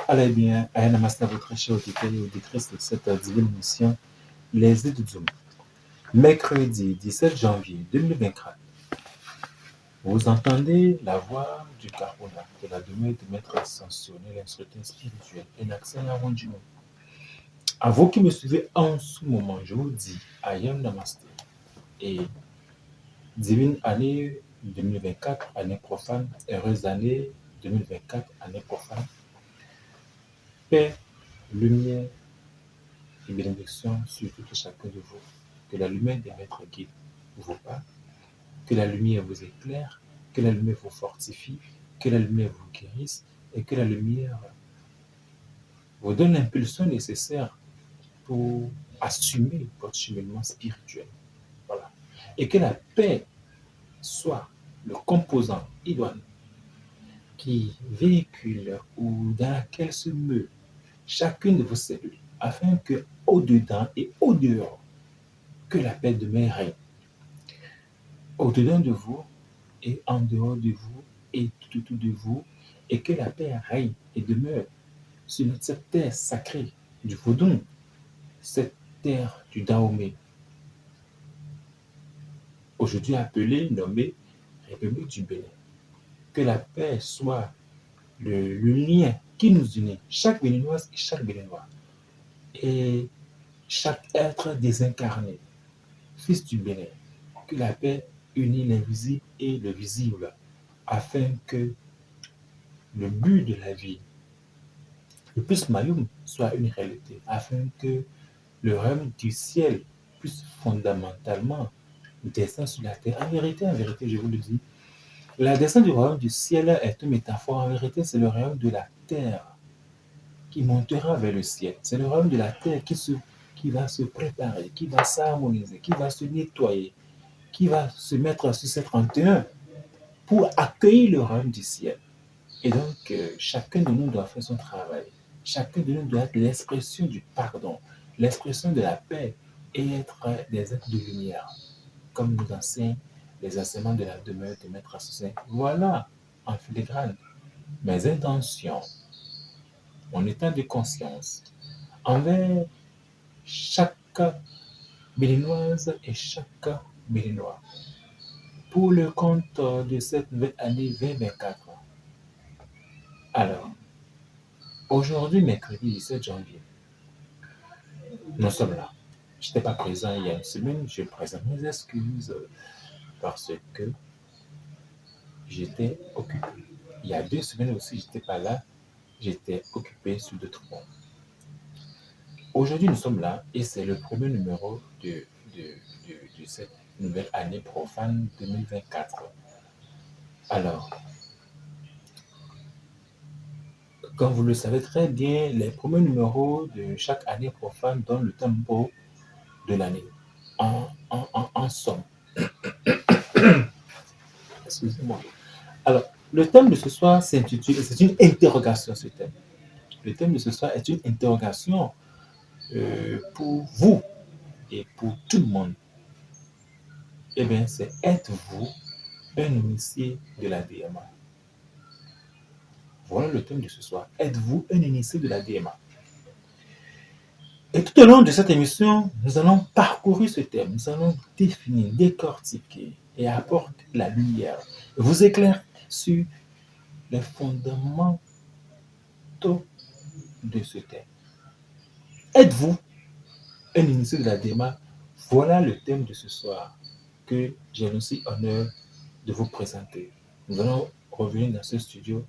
Allez bien, à un master votre cher auditeur et auditrice de cette divine mission, les aides Zoom. Mercredi 17 janvier 2024, vous entendez la voix du Carona de la demeure de maître ascensionné, l'instructeur spirituel et l'accès à Rondino. À vous qui me suivez en ce moment, je vous dis Ayam Namaste et divine année 2024, année profane, heureuse année 2024, année profane, paix, lumière et bénédiction sur tout et chacun de vous. Que la lumière des maîtres guide vos pas, que la lumière vous éclaire, que la lumière vous fortifie, que la lumière vous guérisse et que la lumière vous donne l'impulsion nécessaire pour assumer votre cheminement spirituel. Voilà. Et que la paix soit le composant idoine qui véhicule ou dans laquelle se meut chacune de vos cellules, afin que au-dedans et au-dehors, que la paix demeure règne. Au-dedans de vous et en dehors de vous et tout autour de vous, et que la paix règne et demeure sur cette terre sacrée du Vodun, cette terre du Dahomey, aujourd'hui appelée, nommée République du Bénin. Que la paix soit le lien qui nous unit, chaque Béninoise et chaque Béninois, et chaque être désincarné, fils du Bénin. Que la paix unit l'invisible et le visible, afin que le but de la vie, le plus Mayum, soit une réalité, afin que le royaume du ciel puisse fondamentalement descendre sur la terre. En vérité, je vous le dis, la descente du royaume du ciel est une métaphore. En vérité, c'est le royaume de la terre qui montera vers le ciel. C'est le royaume de la terre qui va se préparer, qui va s'harmoniser, qui va se nettoyer, qui va se mettre sur ses 31 pour accueillir le royaume du ciel. Et donc, chacun de nous doit faire son travail. Chacun de nous doit être l'expression du pardon, l'expression de la paix et être des êtres de lumière, comme nous enseignent les enseignements de la demeure de Maître Associé. Voilà, en filigrane, mes intentions, mon état de conscience envers chaque Béninoise et chaque Béninois pour le compte de cette nouvelle année 2024. Alors, aujourd'hui, mercredi 17 janvier, nous sommes là. Je n'étais pas présent il y a une semaine, je présente mes excuses parce que j'étais occupé. Il y a 2 semaines aussi, je n'étais pas là, j'étais occupé sur d'autres points. Aujourd'hui, nous sommes là et c'est le premier numéro de cette nouvelle année profane 2024. Alors, comme vous le savez très bien, les premiers numéros de chaque année profane donnent le tempo de l'année en somme. Excusez-moi. Alors, le thème de ce soir s'intitule, c'est une interrogation ce thème. Le thème de ce soir est une interrogation pour vous et pour tout le monde. Eh bien, c'est êtes-vous un initié de la DMA? Voilà le thème de ce soir. Êtes-vous un initié de la DMA? Et tout au long de cette émission, nous allons parcourir ce thème, nous allons définir, décortiquer et apporter la lumière, vous éclairer sur les fondamentaux de ce thème. Êtes-vous un initié de la DMA? Voilà le thème de ce soir que j'ai aussi honneur de vous présenter. Nous allons revenir dans ce studio.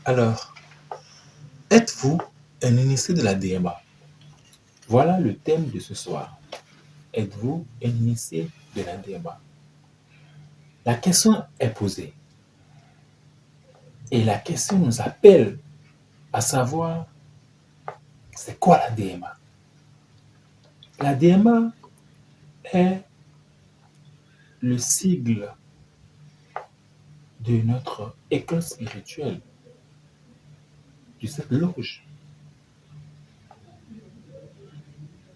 Alors, êtes-vous un initié de la DMA? Voilà le thème de ce soir. Êtes-vous un initié de la DMA? La question est posée. Et la question nous appelle à savoir, c'est quoi la DMA? La DMA est le sigle de notre école spirituelle, de cette loge,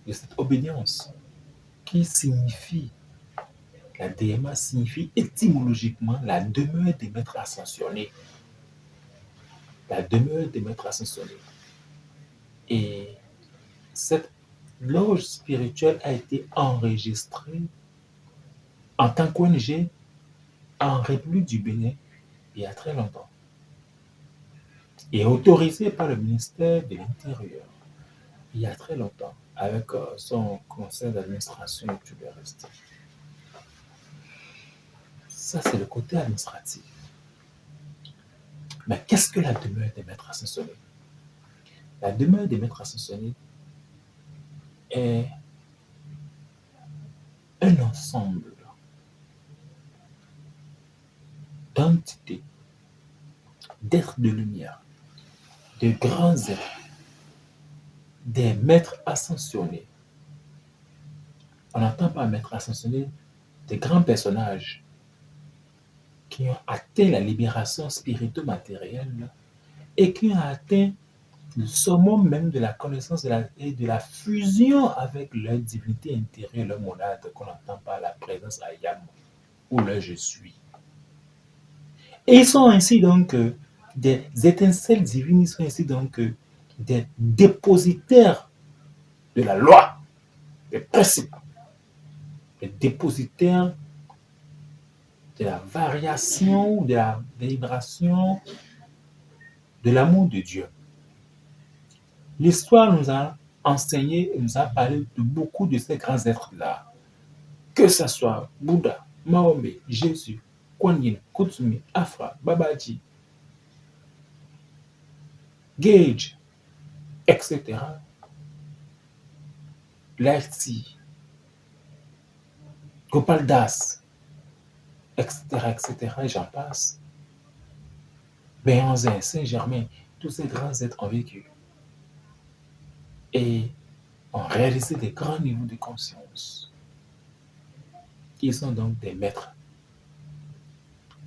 de cette obédience, qui signifie, la DMA signifie étymologiquement la demeure des maîtres ascensionnés. La demeure des maîtres ascensionnés. Et cette loge spirituelle a été enregistrée en tant qu'ONG en République du Bénin il y a très longtemps et autorisée par le ministère de l'Intérieur il y a très longtemps avec son conseil d'administration et tout le reste. Ça, c'est le côté administratif. Mais qu'est-ce que la demeure des maîtres ascensionnés? La demeure des maîtres ascensionnés est un ensemble d'entités, d'êtres de lumière, de grands êtres, des maîtres ascensionnés. On n'entend pas maîtres ascensionnés, des grands personnages qui ont atteint la libération spirito-matérielle et qui ont atteint le summum même de la connaissance et de la fusion avec leur divinité intérieure, leur monade, qu'on n'entend pas la présence Ayam ou leur je suis. Et ils sont ainsi donc des étincelles divines, ils sont ainsi donc des dépositaires de la loi, des principes, des dépositaires de la variation, de la vibration, de l'amour de Dieu. L'histoire nous a enseigné, nous a parlé de beaucoup de ces grands êtres-là, que ce soit Bouddha, Mahomet, Jésus, Kuan Yin, Kuthumi, Afra, Babaji, Gage, etc. Laïti, Gopal Das, etc., etc., et j'en passe. Béanzin, Saint-Germain, tous ces grands êtres ont vécu et ont réalisé des grands niveaux de conscience. Ils sont donc des maîtres.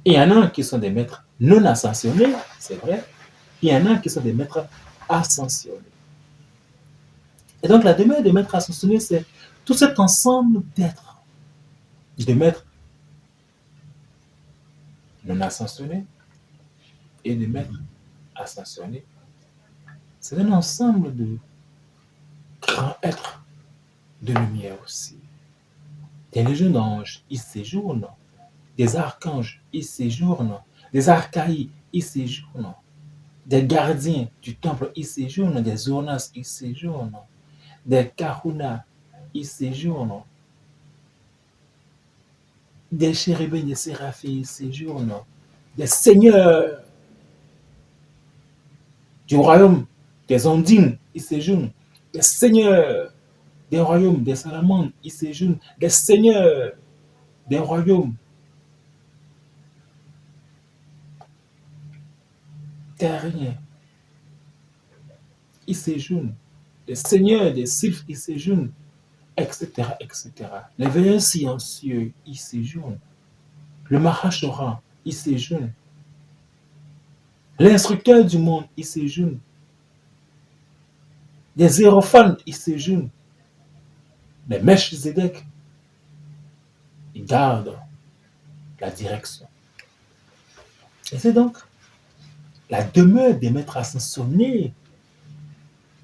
Il y en a qui sont des maîtres non ascensionnés, c'est vrai. Il y en a qui sont des maîtres ascensionnés. Et donc la demeure des maîtres ascensionnés, c'est tout cet ensemble d'êtres, de maîtres non ascensionnés et de maîtres ascensionnés. C'est un ensemble de grands êtres de lumière aussi. Des légions d'anges y séjournent, des archanges y séjournent, des archaïs y séjournent, des gardiens du temple y séjournent, des ornas y séjournent, des kahunas y séjournent, des chérubins, des séraphins y séjournent, des seigneurs du royaume des ondines y séjournent, des seigneurs des royaumes des salamandres y séjournent, des seigneurs des royaumes terriens y séjournent, des seigneurs des sylphes y séjournent, etc., etc. Les veilleurs silencieux y séjournent, le Mahashoran y séjourne, l'instructeur du monde y séjourne, les hiérophantes y séjournent, les Melchizedek ils gardent la direction. Et c'est donc la demeure des maîtres ascensionnés,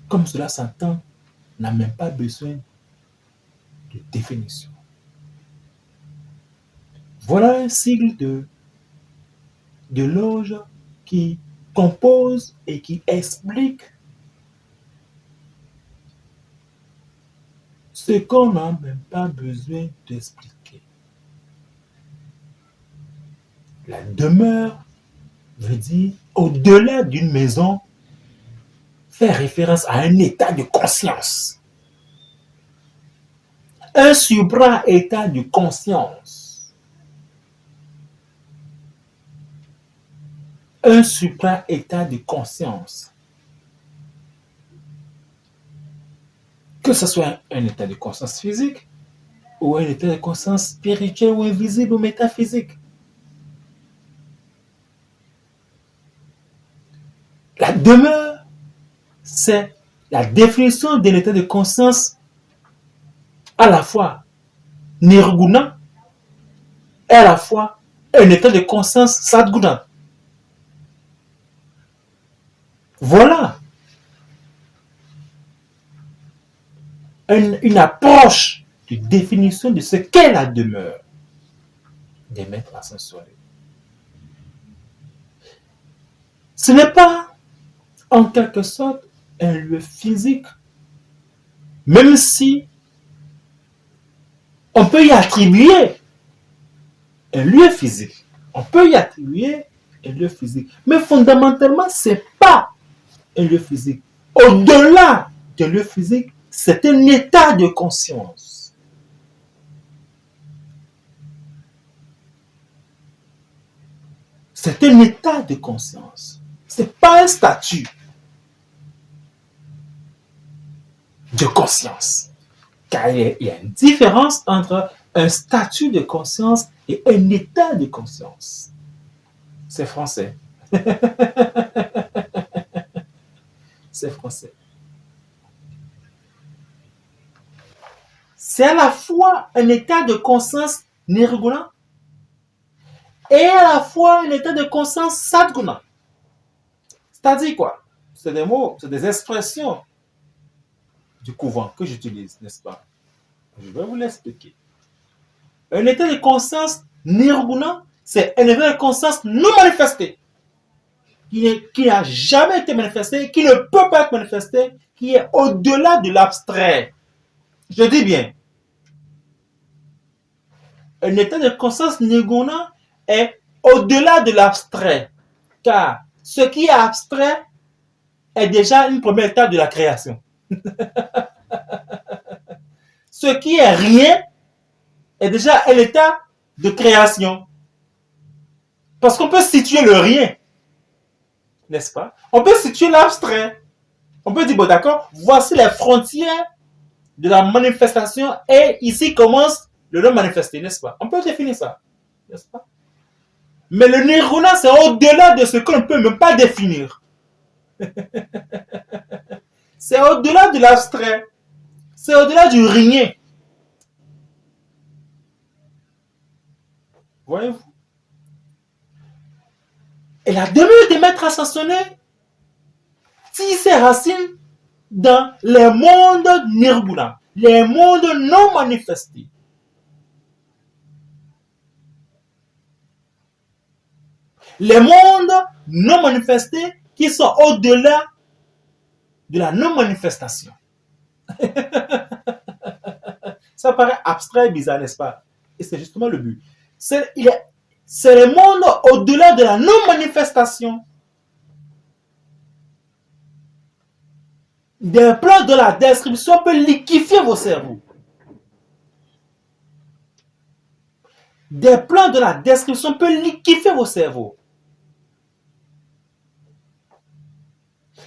comme cela s'entend, n'a même pas besoin de définition. Voilà un sigle de loge qui compose et qui explique ce qu'on n'a même pas besoin d'expliquer. La demeure veut dire, au-delà d'une maison, faire référence à un état de conscience. Un supra-état de conscience. Un supra-état de conscience. Que ce soit un état de conscience physique ou un état de conscience spirituel ou invisible ou métaphysique. La demeure, c'est la définition d'un état de conscience à la fois nirguna et à la fois un état de conscience sadguna. Voilà une approche de définition de ce qu'est la demeure des maîtres ascensionnés. Ce n'est pas en quelque sorte un lieu physique, même si on peut y attribuer un lieu physique. On peut y attribuer un lieu physique. Mais fondamentalement, ce n'est pas un lieu physique. Au-delà d'un lieu physique, c'est un état de conscience. C'est un état de conscience. Ce n'est pas un statut de conscience. Car il y a une différence entre un statut de conscience et un état de conscience. C'est français. C'est français. C'est à la fois un état de conscience nirguna et à la fois un état de conscience sadguna. C'est-à-dire quoi? C'est des mots, c'est des expressions du couvent que j'utilise, n'est-ce pas? Je vais vous l'expliquer. Un état de conscience nirguna, c'est un état de conscience non manifesté, qui n'a jamais été manifesté, qui ne peut pas être manifesté, qui est au-delà de l'abstrait. Je dis bien, un état de conscience nirguna est au-delà de l'abstrait, car ce qui est abstrait est déjà une première étape de la création. Ce qui est rien est déjà un état de création. Parce qu'on peut situer le rien, n'est-ce pas? On peut situer l'abstrait. On peut dire, bon d'accord, voici les frontières de la manifestation et ici commence le non manifesté, n'est-ce pas? On peut définir ça, n'est-ce pas? Mais le nirvana, c'est au-delà de ce qu'on ne peut même pas définir. C'est au-delà de l'abstrait. C'est au-delà du rien. Voyez-vous? Et la demeure des maîtres ascensionnés tire ses racines dans les mondes nirguna, les mondes non manifestés. Les mondes non manifestés qui sont au-delà de la non-manifestation. Ça paraît abstrait et bizarre, n'est-ce pas? Et c'est justement le but. C'est le monde au-delà de la non-manifestation. Des plans de la description peut liquéfier vos cerveaux. Des plans de la description peut liquéfier vos cerveaux.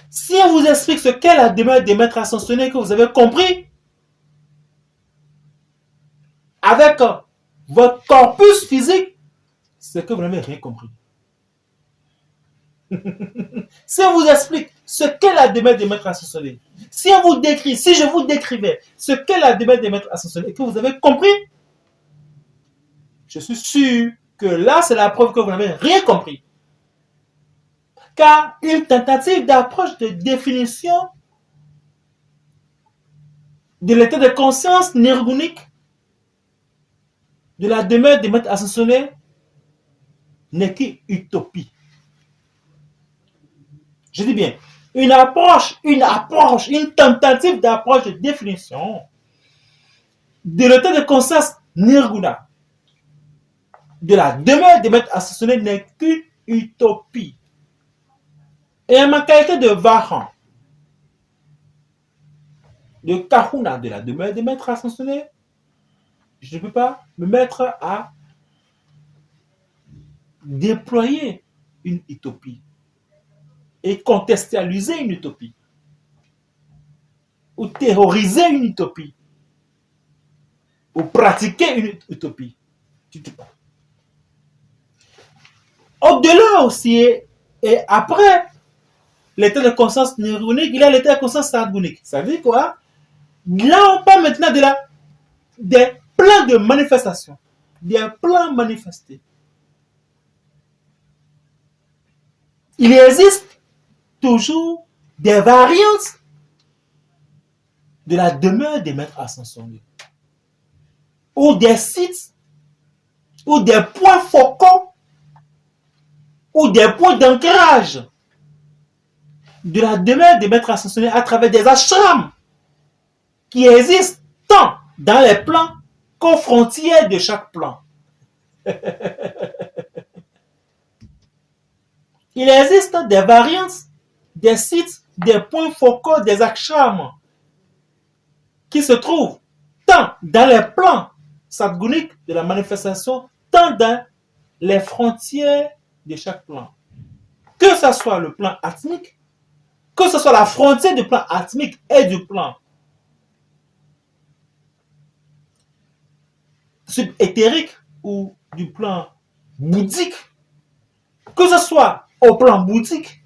Si on vous explique ce qu'est la demeure des maîtres ascensionnés que vous avez compris, avec votre corpus physique, c'est que vous n'avez rien compris. Si on vous explique ce qu'est la demeure des maîtres ascensionnés, si on vous décrit, si je vous décrivais ce qu'est la demeure des maîtres ascensionnés et que vous avez compris, je suis sûr que là, c'est la preuve que vous n'avez rien compris. Car une tentative d'approche de définition de l'état de conscience nirgunique de la demeure des maîtres ascensionnés n'est qu'utopie. Je dis bien, une tentative d'approche de définition de l'état de conscience nirguna de la demeure des maîtres ascensionnés n'est qu'une utopie. Et en ma qualité de Vahan, de Kahuna de la demeure des maîtres ascensionnés, je ne peux pas me mettre à déployer une utopie et contextualiser une utopie ou terroriser une utopie. ou pratiquer une utopie. Tu te parles. Au-delà aussi, et après l'état de conscience neuronique, il y a l'état de conscience sargonique. Ça veut dire quoi? Là, on parle maintenant des plans de manifestation, des plans manifestés. Il existe toujours des variantes de la demeure des maîtres ascensionnés, ou des sites, ou des points focaux, ou des points d'ancrage de la demeure des maîtres ascensionnés à travers des ashrams qui existent tant dans les plans qu'aux frontières de chaque plan. Il existe des variantes, des sites, des points focaux, des ashrams qui se trouvent tant dans les plans sadguniques de la manifestation, tant dans les frontières de chaque plan. Que ce soit le plan atmique, que ce soit la frontière du plan atmique et du plan subéthérique ou du plan bouddhique, que ce soit au plan bouddhique,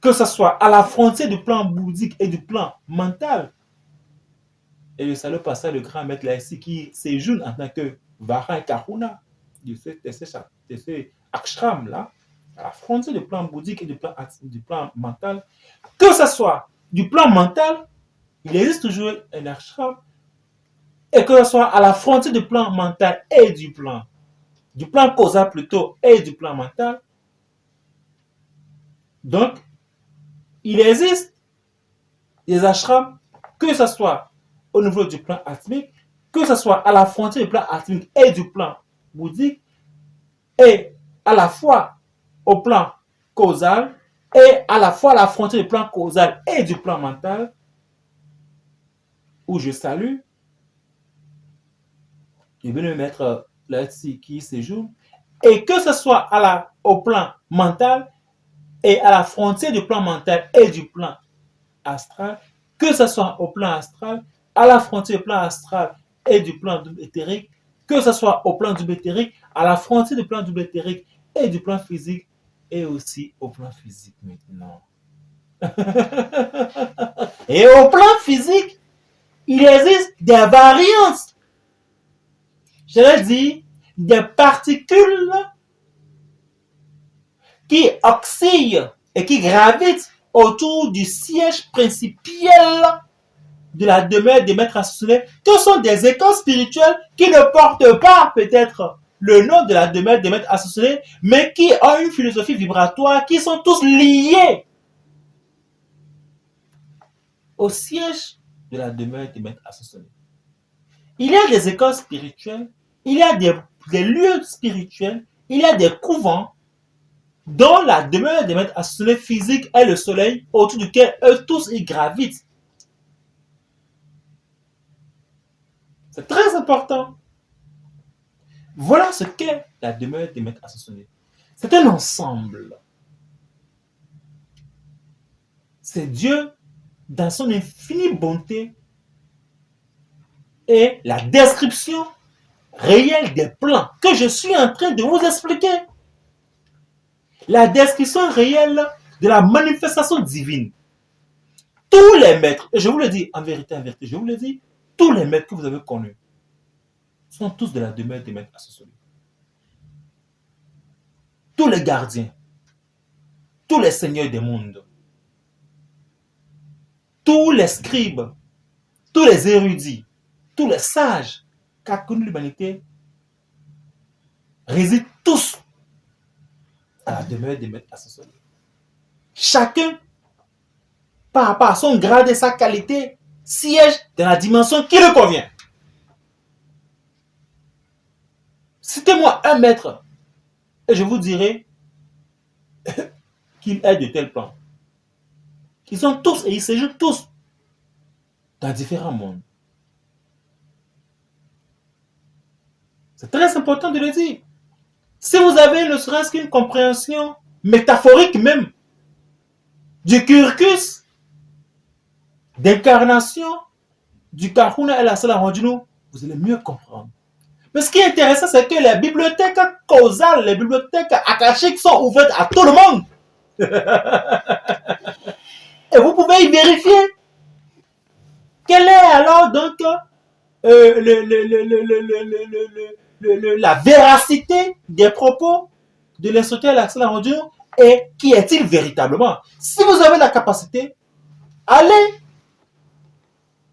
que ce soit à la frontière du plan bouddhique et du plan mental. Et le salut passé le grand maître là ici qui séjourne en tant que Vara et Karuna de ce ashram là, à la frontière du plan bouddhique et du plan mental. Que ce soit du plan mental, il existe toujours un ashram, et que ce soit à la frontière du plan mental et du plan causal plutôt et du plan mental. Donc, il existe des ashrams, que ce soit au niveau du plan atmique, que ce soit à la frontière du plan atmique et du plan bouddhique, et à la fois au plan causal, et à la fois à la frontière du plan causal et du plan mental, où je salue, je vais le mettre là-dessus qui séjourne, et que ce soit au plan mental et à la frontière du plan mental et du plan astral, que ce soit au plan astral, à la frontière du plan astral et du plan éthérique, que ce soit au plan éthérique, à la frontière du plan éthérique et du plan physique, et aussi au plan physique maintenant. Et au plan physique, il existe des variantes. Je l'ai dit, des particules qui oscillent et qui gravitent autour du siège principal de la demeure des maîtres ascensionnés, que sont des écoles spirituelles qui ne portent pas peut-être le nom de la demeure des maîtres ascensionnés, mais qui ont une philosophie vibratoire, qui sont tous liés au siège de la demeure des maîtres ascensionnés. Il y a des écoles spirituelles, il y a des lieux spirituels, il y a des couvents dont la demeure des maîtres ascensionnés physiques est le soleil, autour duquel eux tous ils gravitent. C'est très important. Voilà ce qu'est la demeure des maîtres ascensionnés. C'est un ensemble. C'est Dieu, dans son infinie bonté, et la description réelle des plans que je suis en train de vous expliquer. La description réelle de la manifestation divine. Tous les maîtres, et je vous le dis en vérité, je vous le dis, tous les maîtres que vous avez connus sont tous de la demeure des maîtres ascensionnés. Tous les gardiens, tous les seigneurs des mondes, tous les scribes, tous les érudits, tous les sages qu'a connu l'humanité résident tous à la demeure des maîtres ascensionnés. Chacun, par rapport à son grade et sa qualité, siège dans la dimension qui le convient. Citez-moi un maître et je vous dirai qu'il est de tel plan. Ils sont tous et ils séjournent tous dans différents mondes. C'est très important de le dire. Si vous avez ne serait-ce qu'une compréhension métaphorique même du cursus d'incarnation du Kahuna et la Salamandino, vous allez mieux comprendre. Mais ce qui est intéressant, c'est que les bibliothèques causales, les bibliothèques akashiques sont ouvertes à tout le monde. Et vous pouvez y vérifier. Quelle est alors donc la véracité des propos de l'instructeur Axel Arondion et qui est-il véritablement? Si vous avez la capacité, allez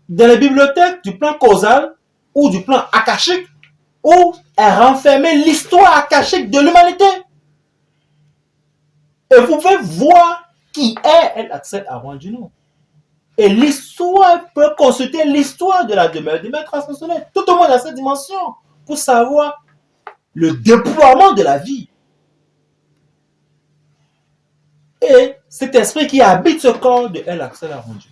dans les bibliothèques du plan causal ou du plan akashique où est renfermée l'histoire akashique de l'humanité. Et vous pouvez voir qui est Axel Arondion. Et l'histoire peut consulter l'histoire de la demeure du maître ascensionné. Tout au moins dans cette dimension pour savoir le déploiement de la vie. Et cet esprit qui habite ce corps de El Axel Arondion.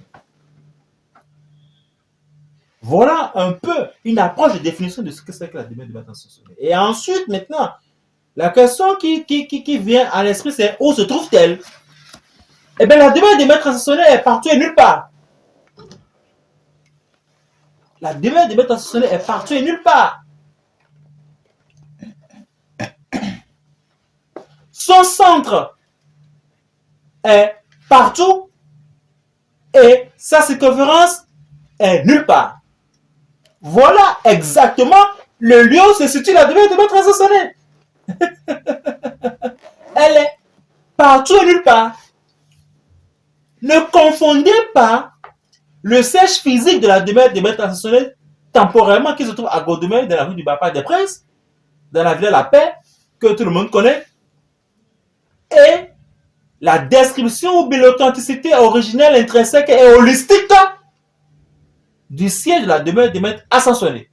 Voilà un peu une approche de définition de ce que c'est que la demeure du maître ascensionné. Et ensuite, maintenant, la question qui vient à l'esprit, c'est où se trouve-t-elle? Eh bien, la demeure du maître ascensionné est partout et nulle part. La demeure du maître ascensionné est partout et nulle part. Son centre est partout et sa circonférence est nulle part. Voilà exactement le lieu où se situe la demeure de maître ascensionné. Elle est partout et nulle part. Ne confondez pas le siège physique de la demeure de maître ascensionné temporairement qui se trouve à Godemel dans la rue du Bas-Parc des Princes, dans la ville de la Paix, que tout le monde connaît, et la description ou bien l'authenticité originelle, intrinsèque et holistique du siège de la demeure des maîtres ascensionnés.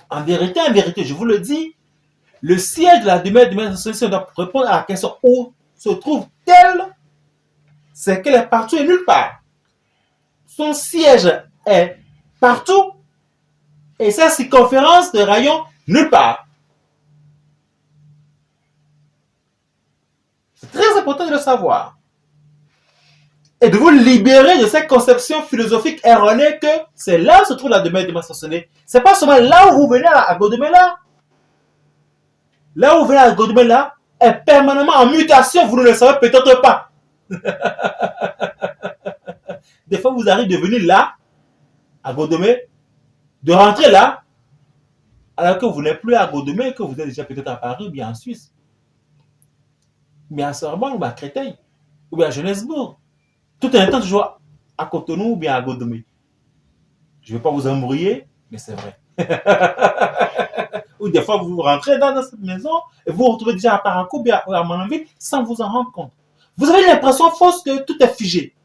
En vérité, je vous le dis, le siège de la demeure des maîtres ascensionnés, si on doit répondre à la question où se trouve-t-elle, c'est qu'elle est partout et nulle part. Son siège est partout et sa circonférence de rayon nulle part. C'est très important de le savoir. Et de vous libérer de cette conception philosophique erronée que c'est là où se trouve la demeure des maîtres ascensionnés. C'est pas seulement là où vous venez à Godemel. Là où vous venez à Godemel est permanemment en mutation, vous ne le savez peut-être pas. Des fois, vous arrivez de venir là, à Godemel, de rentrer là, alors que vous n'êtes plus à Godemel, que vous êtes déjà peut-être à Paris ou bien en Suisse. Bien à Sorbonne ou bien à Créteil, ou bien à Johannesburg. Tout en étant toujours à Cotonou ou bien à Godemel. Je ne vais pas vous embrouiller, mais c'est vrai. Ou des fois, vous rentrez dans cette maison et vous vous retrouvez déjà à Parakou ou bien à Mononville sans vous en rendre compte. Vous avez l'impression fausse que tout est figé.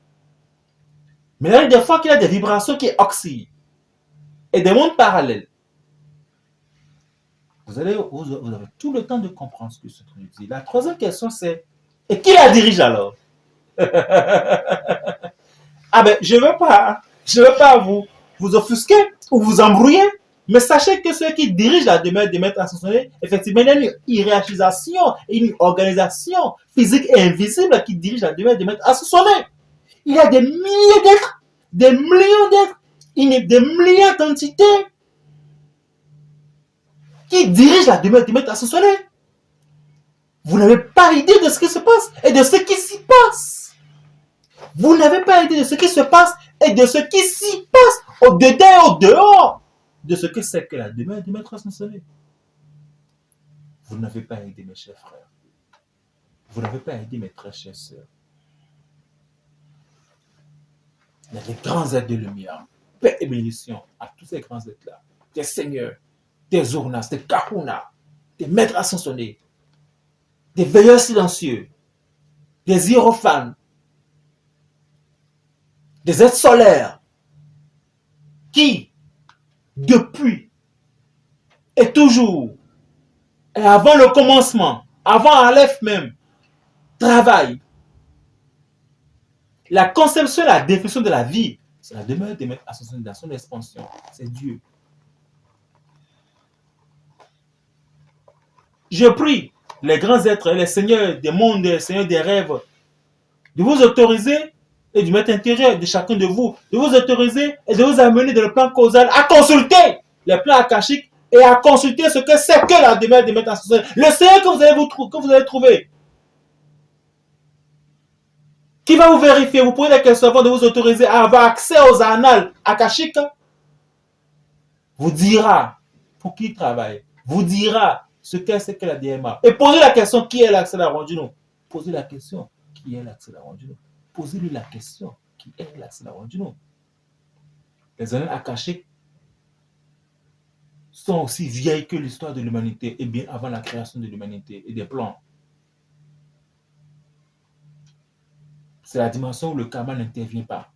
Mais il y a des fois qu'il y a des vibrations qui oscillent et des mondes parallèles. Vous avez tout le temps de comprendre ce que ce truc dit. La troisième question, c'est et qui la dirige alors? Ah ben, je ne veux pas vous offusquer ou vous embrouiller, mais sachez que ceux qui dirigent la demeure des maîtres ascensionnés, effectivement, il y a une hiérarchisation et une organisation physique et invisible qui dirige la demeure des maîtres ascensionnés. Il y a des milliers d'êtres, des millions d'êtres, des milliards d'entités qui dirigent la demeure des maîtres ascensionnés. Vous n'avez pas idée de ce qui se passe et de ce qui s'y passe. Vous n'avez pas idée de ce qui se passe et de ce qui s'y passe au-dedans et au-dehors de ce que c'est que la demeure du maître ascensionné. Vous n'avez pas idée, mes chers frères. Vous n'avez pas idée, mes très chères sœurs. Il y a des grands êtres de lumière. Paix et bénédiction à tous ces grands êtres-là. Des seigneurs, des urnas, des kahunas, des maîtres ascensionnés, des veilleurs silencieux, des hiérophants, des êtres solaires qui, depuis et toujours, et avant le commencement, avant Aleph même, travaillent. La conception et la définition de la vie, c'est la demeure des maîtres ascensionnés dans son expansion. C'est Dieu. Je prie les grands êtres, les seigneurs des mondes, les seigneurs des rêves, de vous autoriser et du maître intérieur de chacun de vous autoriser et de vous amener dans le plan causal à consulter les plans akashiques et à consulter ce que c'est que la demeure des maîtres ascensionnels. Le Seigneur que vous allez trouver, qui va vous vérifier, vous posez la question avant de vous autoriser à avoir accès aux annales akashiques, vous dira pour qui il travaille, vous dira ce que c'est que la DMA. Et posez la question, qui est l'accès Rondino? Posez la question, qui est l'accès Rondino? Posez-lui la question, qui est l'accès Rondino? Les annales akashiques sont aussi vieilles que l'histoire de l'humanité et bien avant la création de l'humanité et des plans. C'est la dimension où le karma n'intervient pas.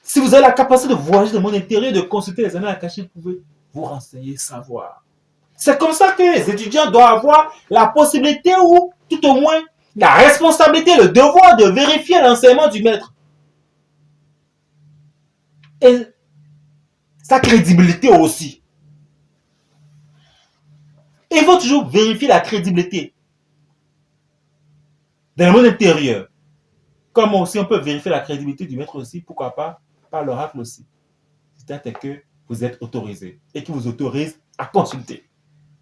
Si vous avez la capacité de voyager dans le monde intérieur, de consulter les annales akashiques, vous pouvez vous renseigner, savoir. C'est comme ça que les étudiants doivent avoir la possibilité ou tout au moins la responsabilité, le devoir de vérifier l'enseignement du maître. Et sa crédibilité aussi. Il faut toujours vérifier la crédibilité dans le monde intérieur. Comme aussi on peut vérifier la crédibilité du maître aussi, pourquoi pas, par l'oracle aussi. C'est-à-dire que vous êtes autorisé et qui vous autorise à consulter.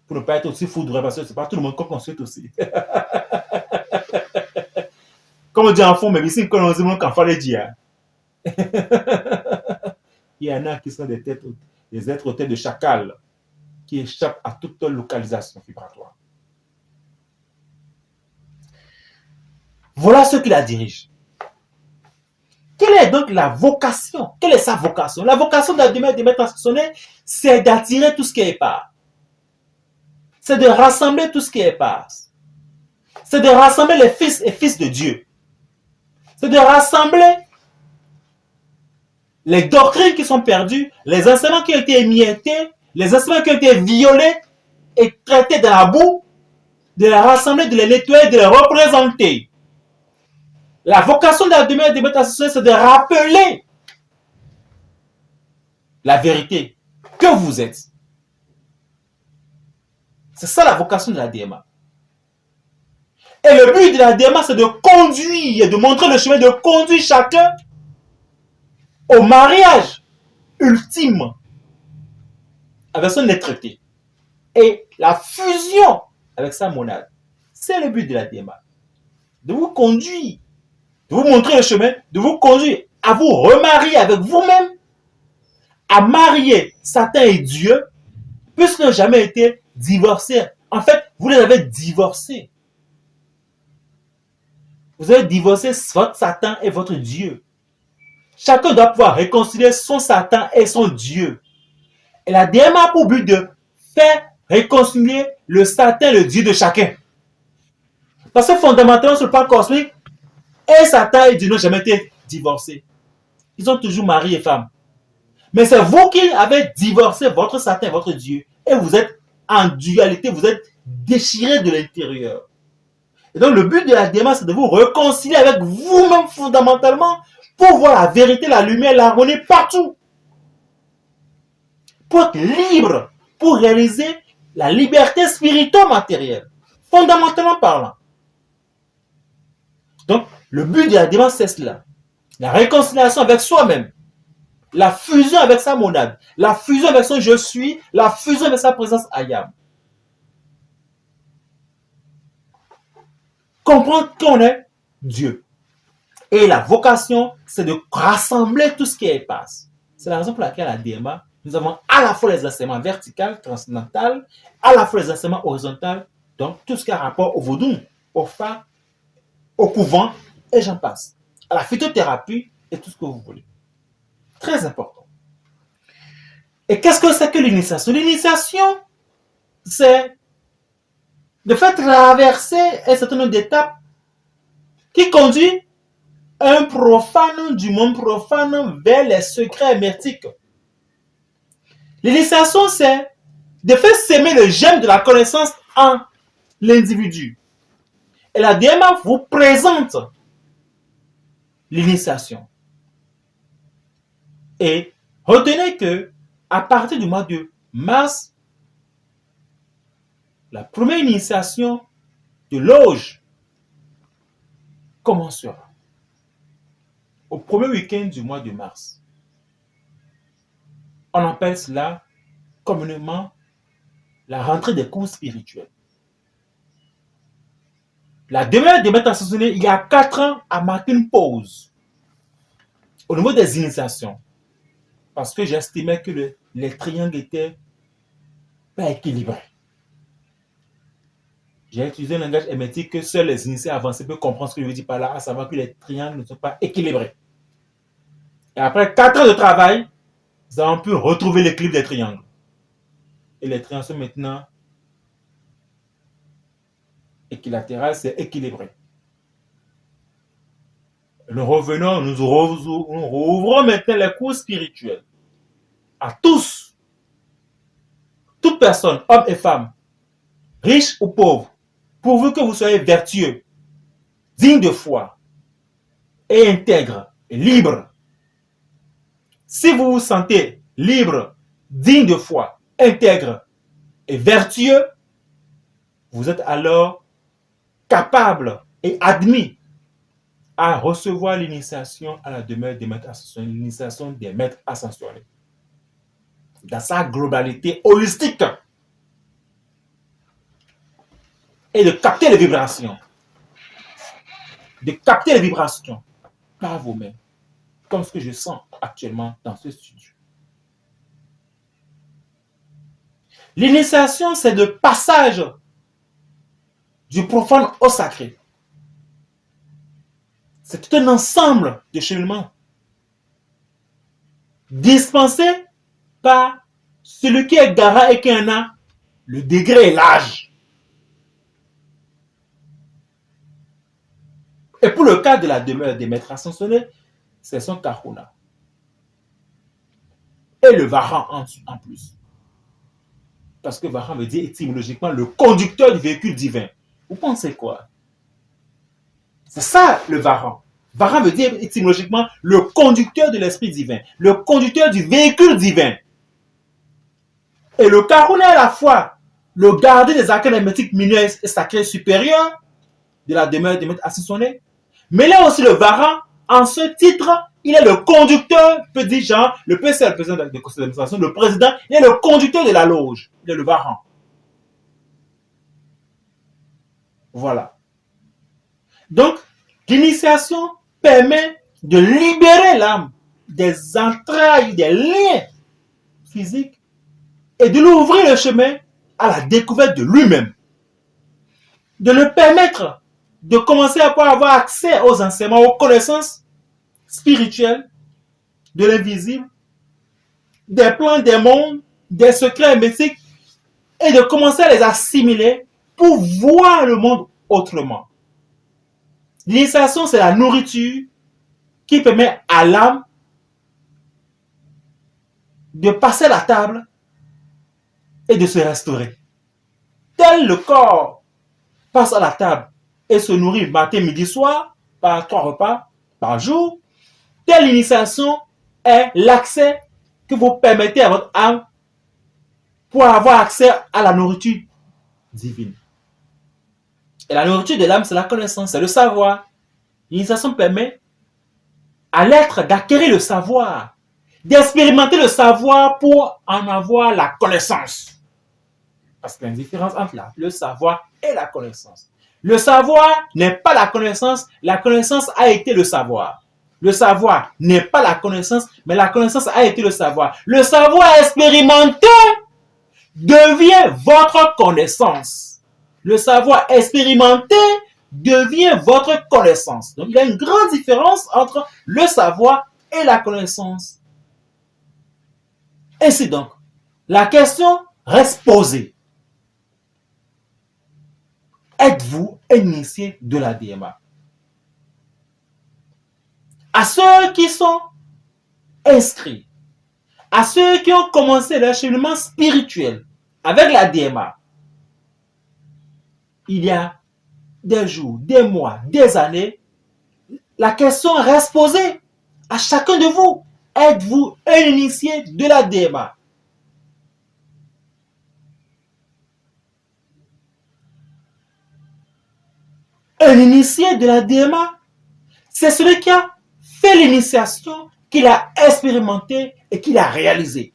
Pour ne pas être aussi foudroyé, parce que c'est pas tout le monde qu'on consulte aussi. Comme on dit en fond, mais ici, quand on dit qu'on fallait dire. Il y en a qui sont des êtres têtes de chacal qui échappent à toute localisation vibratoire. Voilà ce qui la dirige. Quelle est donc la vocation? Quelle est sa vocation? La vocation de la demeure des maîtres ascensionnels, c'est d'attirer tout ce qui est part. C'est de rassembler tout ce qui est part. C'est de rassembler les fils et fils de Dieu. C'est de rassembler les doctrines qui sont perdues, les enseignements qui ont été émiettés, les enseignements qui ont été violés et traités dans la boue, de les rassembler, de les nettoyer, de les représenter. La vocation de la demeure des maîtres ascensionnels, c'est de rappeler la vérité que vous êtes. C'est ça la vocation de la DMA. Et le but de la DMA, c'est de conduire, de montrer le chemin, de conduire chacun au mariage ultime avec son être-té et la fusion avec sa monade. C'est le but de la DMA. De vous conduire, de vous montrer le chemin, de vous conduire à vous remarier avec vous-même, à marier Satan et Dieu, puisqu'ils n'ont jamais été divorcés. En fait, vous les avez divorcés. Vous avez divorcé votre Satan et votre Dieu. Chacun doit pouvoir réconcilier son Satan et son Dieu. Et la DMA a pour but de faire réconcilier le Satan et le Dieu de chacun. Parce que fondamentalement, sur le plan cosmique, et Satan et Dieu n'ont jamais été divorcés. Ils sont toujours mari et femme. Mais c'est vous qui avez divorcé votre Satan et votre Dieu. Et vous êtes en dualité, vous êtes déchirés de l'intérieur. Et donc le but de la DMA, c'est de vous réconcilier avec vous-même fondamentalement pour voir la vérité, la lumière, l'harmonie partout. Pour être libre, pour réaliser la liberté spirituelle-matérielle, fondamentalement parlant. Donc, le but de la démarche, c'est cela. La réconciliation avec soi-même, la fusion avec sa monade, la fusion avec son je suis, la fusion avec sa présence ayam. Comprendre qu'on est Dieu. Et la vocation, c'est de rassembler tout ce qui est passe. C'est la raison pour laquelle à la DMA, nous avons à la fois les enseignements verticaux, transcendantaux, à la fois les enseignements horizontaux, donc tout ce qui a rapport au vaudou, au fa, au couvent, et j'en passe. À la phytothérapie et tout ce que vous voulez. Très important. Et qu'est-ce que c'est que l'initiation? L'initiation, c'est de faire traverser un certain nombre d'étapes qui conduit un profane du monde profane vers les secrets hermétiques. L'initiation, c'est de faire s'aimer le germe de la connaissance en l'individu. Et la DMA vous présente l'initiation. Et retenez que à partir du mois de mars, la première initiation de loge commencera. au premier week-end du mois de mars. On appelle cela communément la rentrée des cours spirituels. La demeure des maîtres ascensionnés, il y a 4 ans, a marqué une pause au niveau des initiations. Parce que j'estimais que les triangles étaient pas équilibrés. J'ai utilisé un langage hermétique que seuls les initiés avancés peuvent comprendre ce que je veux dire par là, à savoir que les triangles ne sont pas équilibrés. Et après 4 ans de travail, nous avons pu retrouver l'équilibre des triangles. Et les triangles sont maintenant équilatérales, c'est équilibré. Nous revenons, nous rouvrons maintenant les cours spirituels à tous, toute personne, homme et femme, riche ou pauvre, pourvu que vous soyez vertueux, digne de foi et intègre et libre. Si vous vous sentez libre, digne de foi, intègre et vertueux, vous êtes alors capable et admis à recevoir l'initiation à la demeure des maîtres ascensionnés, l'initiation des maîtres ascensionnés, dans sa globalité holistique, et de capter les vibrations, par vos mains, comme ce que je sens actuellement dans ce studio. L'initiation, c'est le passage du profane au sacré. C'est tout un ensemble de cheminements dispensé par celui qui est garant et qui en a le degré et l'âge. Et pour le cas de la demeure des maîtres ascensionnés, c'est son Kahuna. Et le Varan en plus. Parce que Varan veut dire étymologiquement le conducteur du véhicule divin. Vous pensez quoi? C'est ça le Varan. Varan veut dire étymologiquement le conducteur de l'esprit divin, le conducteur du véhicule divin. Et le Kahuna est à la fois le gardien des arcanes hermétiques mineurs et sacrés supérieurs de la demeure des maîtres ascensionnés. Mais là aussi le Varan, en ce titre, il est le conducteur, peut dire genre, le PC est le président de conseil d'administration, le président, il est le conducteur de la loge, il est le Varan. Voilà. Donc, l'initiation permet de libérer l'âme des entrailles, des liens physiques et de lui ouvrir le chemin à la découverte de lui-même. De le permettre de commencer à pouvoir avoir accès aux enseignements, aux connaissances spirituelles de l'invisible, des plans des mondes, des secrets hermétiques et de commencer à les assimiler pour voir le monde autrement. L'initiation, c'est la nourriture qui permet à l'âme de passer la table et de se restaurer. Tel le corps passe à la table et se nourrit matin, midi, soir, par 3 repas par jour, telle initiation est l'accès que vous permettez à votre âme pour avoir accès à la nourriture divine. Et la nourriture de l'âme, c'est la connaissance, c'est le savoir. L'initiation permet à l'être d'acquérir le savoir, d'expérimenter le savoir pour en avoir la connaissance. Parce qu'il y a une différence entre le savoir et la connaissance. Le savoir n'est pas la connaissance a été le savoir. Le savoir n'est pas la connaissance, mais la connaissance a été le savoir. Le savoir expérimenté devient votre connaissance. Le savoir expérimenté devient votre connaissance. Donc, il y a une grande différence entre le savoir et la connaissance. Ainsi donc, la question reste posée. Êtes-vous initié de la DMA? À ceux qui sont inscrits, à ceux qui ont commencé leur cheminement spirituel avec la DMA, il y a des jours, des mois, des années, la question reste posée à chacun de vous. Êtes-vous un initié de la DMA? Un initié de la DMA, c'est celui qui a fait fait l'initiation qu'il a expérimentée et qu'il a réalisée.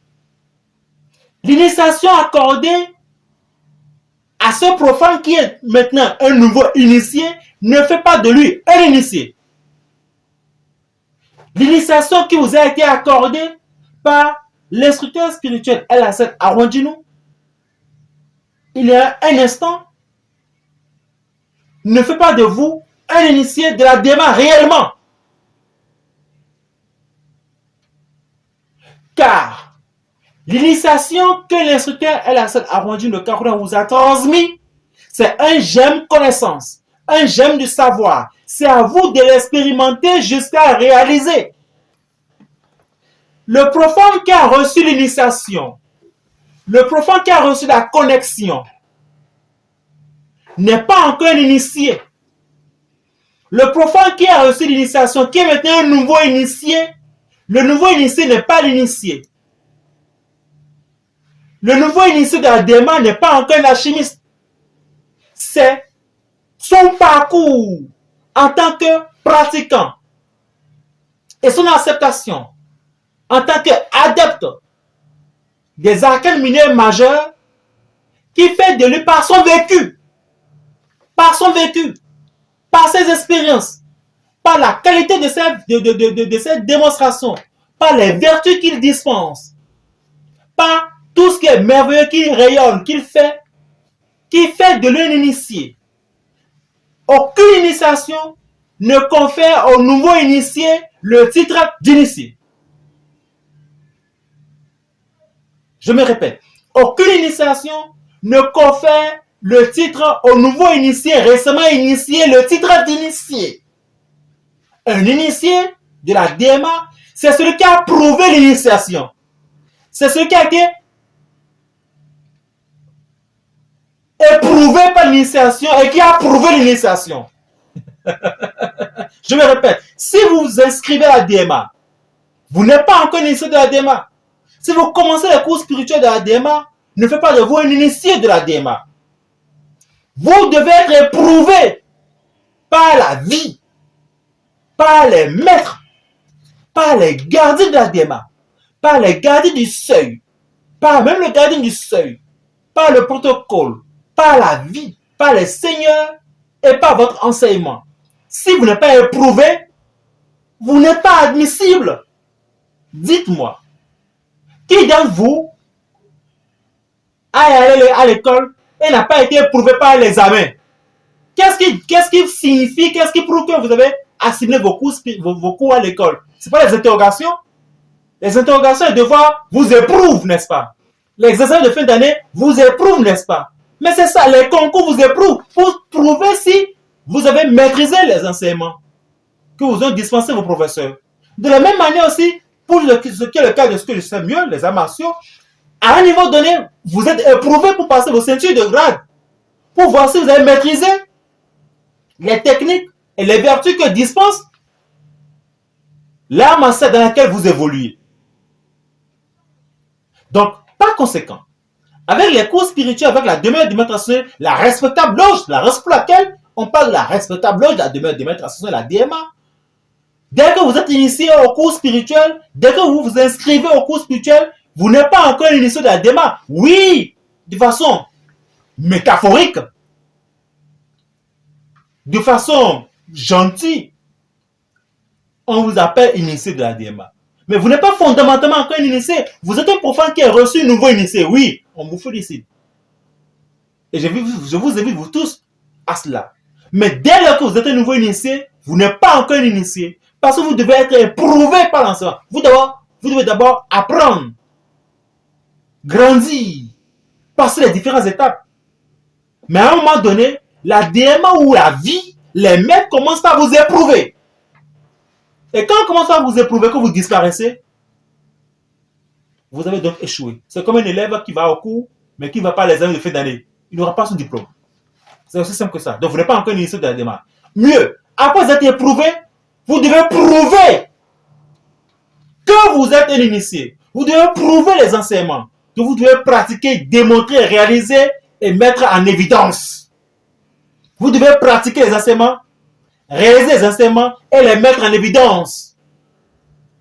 L'initiation accordée à ce profane qui est maintenant un nouveau initié ne fait pas de lui un initié. L'initiation qui vous a été accordée par l'instructeur spirituel El-Hassan Arwanjinou, il y a un instant, ne fait pas de vous un initié de la démarche réellement. Car l'initiation que l'instructeur El-Hassan Arwanjinou de Karouna vous a transmis, c'est un gemme connaissance, un gemme du savoir. C'est à vous de l'expérimenter jusqu'à réaliser. Le profane qui a reçu l'initiation, le profane qui a reçu la connexion, n'est pas encore un initié. Le profane qui a reçu l'initiation, qui est maintenant un nouveau initié, le nouveau initié n'est pas l'initié. Le nouveau initié de la démarche n'est pas encore un alchimiste. C'est son parcours en tant que pratiquant et son acceptation en tant qu'adepte des arcanes mineurs majeurs qui fait de lui par son vécu, par ses expériences, par la qualité de ses démonstrations, par les vertus qu'il dispense, par tout ce qui est merveilleux qu'il rayonne, qu'il fait, qui fait de lui un initié. Aucune initiation ne confère au nouveau initié le titre d'initié. Je me répète, aucune initiation ne confère le titre au nouveau initié, récemment initié, le titre d'initié. Un initié de la DMA, c'est celui qui a prouvé l'initiation. C'est celui qui a été éprouvé par l'initiation et qui a prouvé l'initiation. Je me répète, si vous vous inscrivez à la DMA, vous n'êtes pas encore initié de la DMA. Si vous commencez les cours spirituels de la DMA, ne faites pas de vous un initié de la DMA. Vous devez être éprouvé par la vie, par les maîtres, par les gardiens de la DMA, par les gardiens du seuil, par même le gardien du seuil, par le protocole, par la vie, par les seigneurs et par votre enseignement. Si vous n'êtes pas éprouvé, vous n'êtes pas admissible. Dites-moi, qui d'entre vous a allé à l'école et n'a pas été éprouvé par l'examen? Qu'est-ce qui signifie, qu'est-ce qui prouve que vous avez assimilé vos cours à l'école? Ce n'est pas les interrogations. Les interrogations et les devoirs vous éprouvent, n'est-ce pas? Les examens de fin d'année vous éprouvent, n'est-ce pas? Mais c'est ça, les concours vous éprouvent pour prouver si vous avez maîtrisé les enseignements que vous ont dispensé vos professeurs. De la même manière aussi, pour ce qui est le cas de ce que je sais mieux, les arts martiaux, à un niveau donné, vous êtes éprouvé pour passer vos ceintures de grade, pour voir si vous avez maîtrisé les techniques et les vertus que dispense l'art martial dans laquelle vous évoluez. Donc, par conséquent, avec les cours spirituels, avec la demeure du maître ascensionné, la respectable loge, la raison pour laquelle on parle de la respectable loge, de la demeure du maître ascensionné, la DMA, dès que vous êtes initié au cours spirituel, dès que vous vous inscrivez au cours spirituel, vous n'êtes pas encore initié de la DMA. Oui, de façon métaphorique, de façon gentille, on vous appelle initié de la DMA. Mais vous n'êtes pas fondamentalement encore un initié. Vous êtes un profane qui a reçu un nouveau initié. Oui, on vous félicite. Et je vous invite, vous tous, à cela. Mais dès lors que vous êtes un nouveau initié, vous n'êtes pas encore un initié. Parce que vous devez être éprouvé par l'enseignement. Vous devez d'abord apprendre, grandir, passer les différentes étapes. Mais à un moment donné, la DMA ou la vie, les maîtres commencent par vous éprouver. Et quand on commence à vous éprouver, que vous disparaissez, vous avez donc échoué. C'est comme un élève qui va au cours, mais qui ne va pas à l'examen de fin d'année. Il n'aura pas son diplôme. C'est aussi simple que ça. Donc vous n'êtes pas encore initié de la démarche. Mieux, après vous êtes éprouvé, vous devez prouver que vous êtes un initié. Vous devez prouver les enseignements que vous devez pratiquer, démontrer, réaliser et mettre en évidence. Vous devez pratiquer les enseignements, réaliser les enseignements et les mettre en évidence.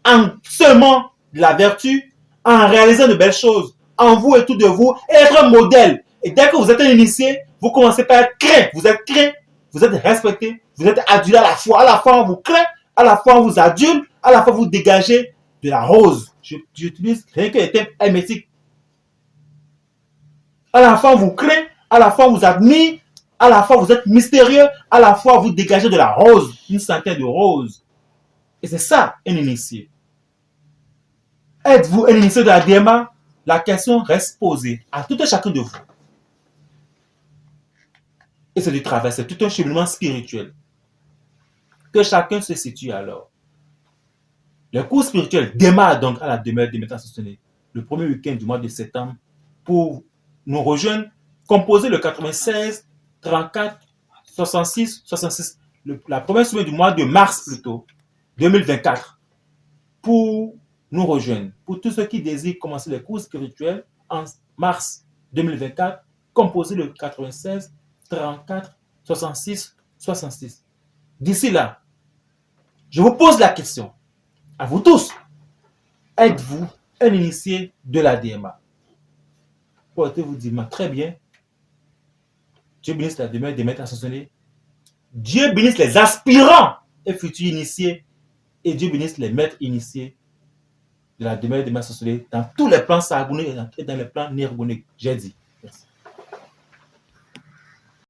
en semant de la vertu, en réalisant de belles choses, en vous et autour de vous, et être un modèle. Et dès que vous êtes un initié, vous commencez par être craint. Vous êtes craint, vous êtes respecté, vous êtes adulé à la fois. À la fois, on vous craint, à la fois, on vous adule, à la fois, vous dégagez de la rose. J'utilise rien que les termes hermétiques. À la fois, on vous craint, à la fois, on vous admire, à la fois, vous êtes mystérieux, à la fois, vous dégagez de la rose, une centaine de roses. Et c'est ça, un initié. Êtes-vous un initié de la DMA? La question reste posée à tout un chacun de vous. Et c'est du travail, c'est tout un cheminement spirituel. Que chacun se situe alors. Le cours spirituel démarre donc à la demeure des médecins sostenus le premier week-end du mois de septembre. Pour nous rejoindre, composez le 96 34 66 66, la première semaine du mois de mars plutôt, 2024, pour nous rejoindre. Pour tous ceux qui désirent commencer les cours spirituels en mars 2024, composez le 96 34 66 66. D'ici là, je vous pose la question, à vous tous, êtes-vous un initié de la DMA? Portez-vous dire, très bien. Dieu bénisse la demeure des maîtres ascensionnés. Dieu bénisse les aspirants et futurs initiés. Et Dieu bénisse les maîtres initiés de la demeure des maîtres ascensionnés dans tous les plans sargoniques et dans les plans nérgoniques. J'ai dit.